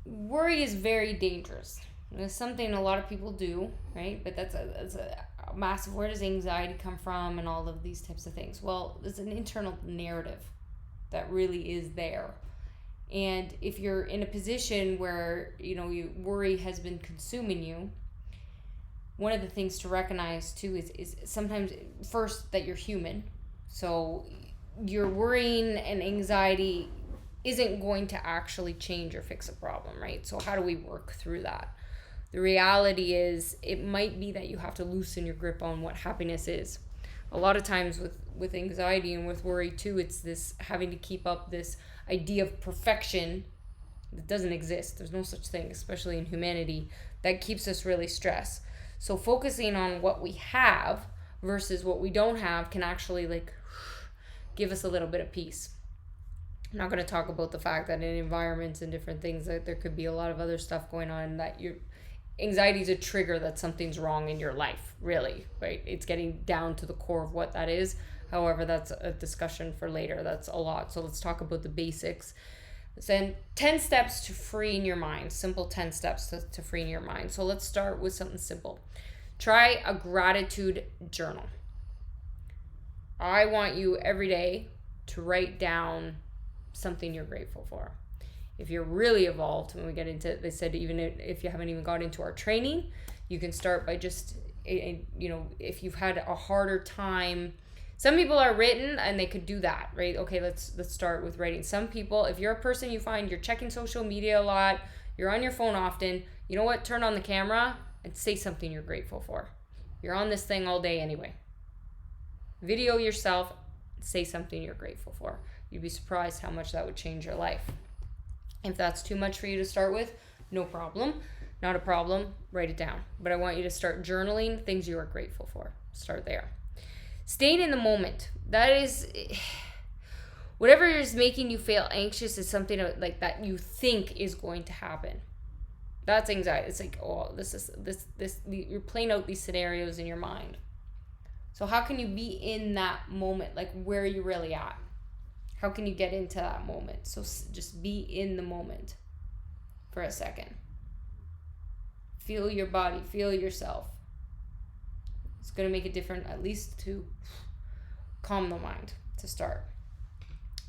worry is very dangerous. And it's something a lot of people do, right? But that's a massive, where does anxiety come from and all of these types of things? Well, it's an internal narrative that really is there. And if you're in a position where, you worry has been consuming you, one of the things to recognize too is sometimes first that you're human. So your worrying and anxiety isn't going to actually change or fix a problem, right? So how do we work through that? The reality is it might be that you have to loosen your grip on what happiness is. A lot of times with anxiety and with worry too, it's this having to keep up this idea of perfection that doesn't exist. There's no such thing, especially in humanity, that keeps us really stressed. So focusing on what we have versus what we don't have can actually give us a little bit of peace. I'm not going to talk about the fact that in environments and different things that there could be a lot of other stuff going on, that your anxiety is a trigger that something's wrong in your life, really, right? It's getting down to the core of what that is. However, that's a discussion for later. That's a lot. So let's talk about the basics. Then 10 steps to freeing your mind. Simple 10 steps to freeing your mind. So let's start with something simple. Try a gratitude journal. I want you every day to write down something you're grateful for. If you're really evolved, when we get into, they said even if you haven't even got into our training, you can start by just, if you've had a harder time. Some people are written and they could do that, right? Okay, let's start with writing. Some people, if you're a person you find you're checking social media a lot, you're on your phone often, you know what? Turn on the camera and say something you're grateful for. You're on this thing all day anyway. Video yourself, say something you're grateful for. You'd be surprised how much that would change your life. If that's too much for you to start with, no problem. Not a problem, write it down. But I want you to start journaling things you are grateful for. Start there. Staying in the moment. That is, whatever is making you feel anxious is something like that you think is going to happen. That's anxiety. It's like, oh, this, you're playing out these scenarios in your mind. So how can you be in that moment? Like, where are you really at? How can you get into that moment? So just be in the moment for a second. Feel your body, feel yourself. It's going to make a difference, at least to calm the mind to start.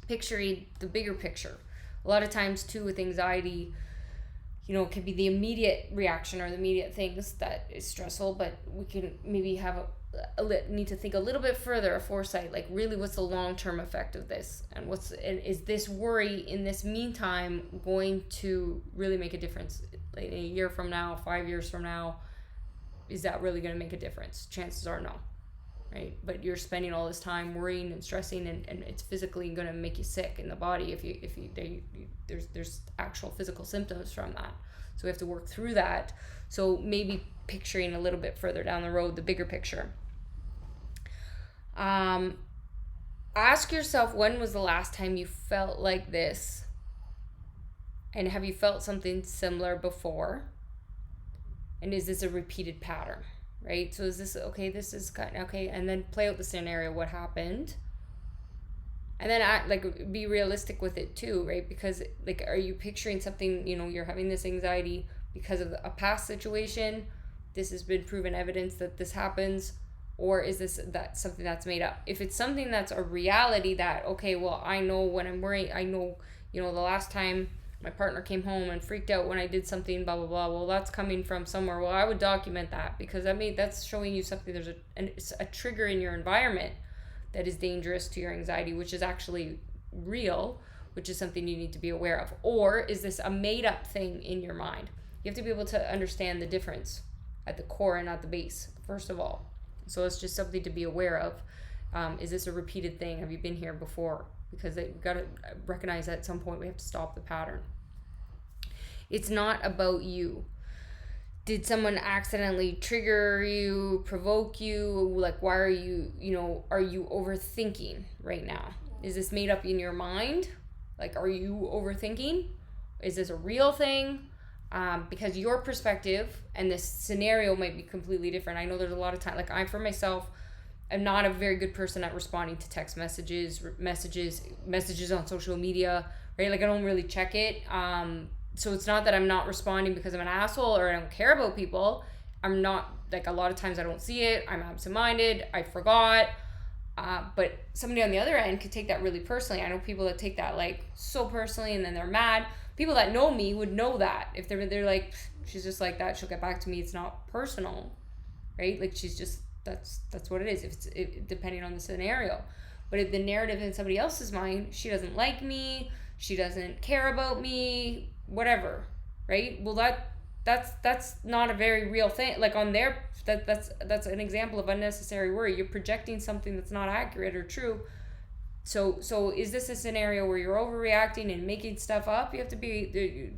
Picturing the bigger picture. A lot of times too with anxiety, it can be the immediate reaction or the immediate things that is stressful, but we can maybe have need to think a little bit further, a foresight, like really what's the long-term effect of this, and is this worry in this meantime going to really make a difference like a year from now, 5 years from now? Is that really going to make a difference? Chances are no, right? But you're spending all this time worrying and stressing, and it's physically going to make you sick in the body there's actual physical symptoms from that. So we have to work through that. So maybe picturing a little bit further down the road, the bigger picture. Ask yourself, when was the last time you felt like this? And have you felt something similar before? And is this a repeated pattern, right? So is this, okay, this is kind of, okay, and then play out the scenario, what happened? And then be realistic with it too, right? Because are you picturing something, you're having this anxiety because of a past situation? This has been proven evidence that this happens, or is that something that's made up? If it's something that's a reality that, okay, well, I know when I'm worrying, I know, the last time my partner came home and freaked out when I did something, blah, blah, blah. Well, that's coming from somewhere. Well, I would document that, because that's showing you something. There's a trigger in your environment that is dangerous to your anxiety, which is actually real, which is something you need to be aware of. Or is this a made up thing in your mind? You have to be able to understand the difference at the core and at the base, first of all. So it's just something to be aware of. Is this a repeated thing? Have you been here before? Because you've got to recognize that at some point we have to stop the pattern. It's not about you. Did someone accidentally trigger you, provoke you? Like, why are you overthinking right now? Is this made up in your mind? Like, are you overthinking? Is this a real thing? Because your perspective and this scenario might be completely different. I know there's a lot of time, for myself, I'm not a very good person at responding to text messages on social media, right? I don't really check it. So it's not that I'm not responding because I'm an asshole or I don't care about people. I'm not, like, a lot of times I don't see it. I'm absent-minded. I forgot. But somebody on the other end could take that really personally. I know people that take that, like, so personally, and then they're mad. People that know me would know that. If they're like, she's just like that, she'll get back to me. It's not personal, right? Like, she's just, that's what it is. If it's depending on the scenario. But if the narrative in somebody else's mind, she doesn't like me, she doesn't care about me, whatever, right? Well, that's not a very real thing. Like, on their, that's an example of unnecessary worry. You're projecting something that's not accurate or true. So is this a scenario where you're overreacting and making stuff up? You have to be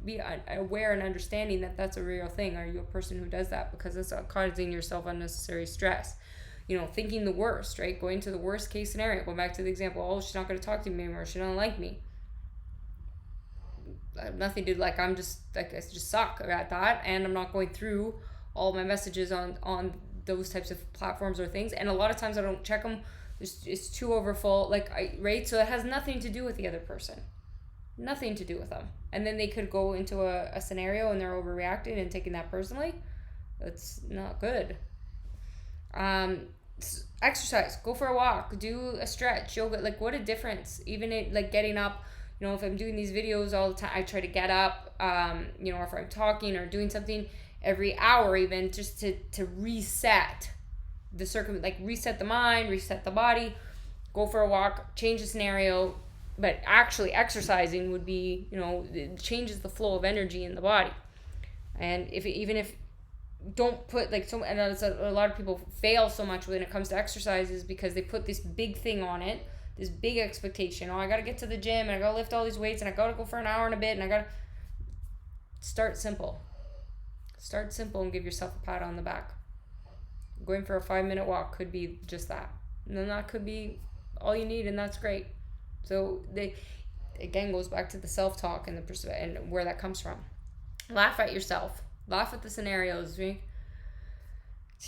aware and understanding that that's a real thing. Are you a person who does that? Because it's causing yourself unnecessary stress. Thinking the worst, right? Going to the worst case scenario. Going back to the example, oh, she's not going to talk to me anymore. She don't like me. I have nothing to, like, I'm just, like, I just suck at that. And I'm not going through all my messages on those types of platforms or things. And a lot of times I don't check them. It's too overfull. Right? So it has nothing to do with the other person. Nothing to do with them. And then they could go into a scenario and they're overreacting and taking that personally. That's not good. Exercise, go for a walk, do a stretch, yoga. Like, what a difference. Even it, like, getting up, if I'm doing these videos all the time, I try to get up, or if I'm talking or doing something every hour, even just to reset reset the mind, reset the body, go for a walk, change the scenario. But actually exercising would be, it changes the flow of energy in the body. And even if don't put, like, so, and a lot of people fail so much when it comes to exercises because they put this big thing on it, this big expectation. Oh, I gotta get to the gym and I gotta lift all these weights and I gotta go for an hour and a bit and I gotta start simple and give yourself a pat on the back. Going for a 5-minute walk could be just that, and then that could be all you need, and that's great. So they, again, goes back to the self-talk and and where that comes from. Laugh at yourself. Laugh at the scenarios, right?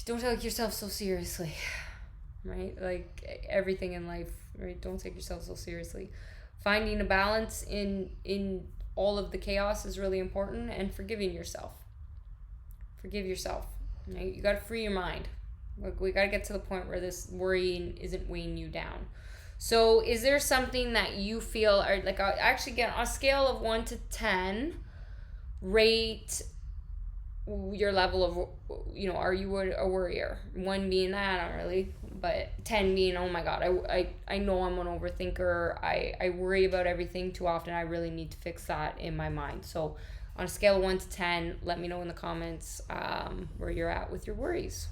Don't take yourself so seriously, right? Like, everything in life, right? Don't take yourself so seriously. Finding a balance in all of the chaos is really important, and forgiving yourself. Forgive yourself. Right? You got to free your mind. We got to get to the point where this worrying isn't weighing you down. So is there something that you feel, or, like, actually, get on a scale of 1 to 10, rate your level of, are you a worrier? 1 being that, I don't really, but 10 being, oh my God, I know I'm an overthinker. I worry about everything too often. I really need to fix that in my mind. So on a scale of 1 to 10, let me know in the comments where you're at with your worries.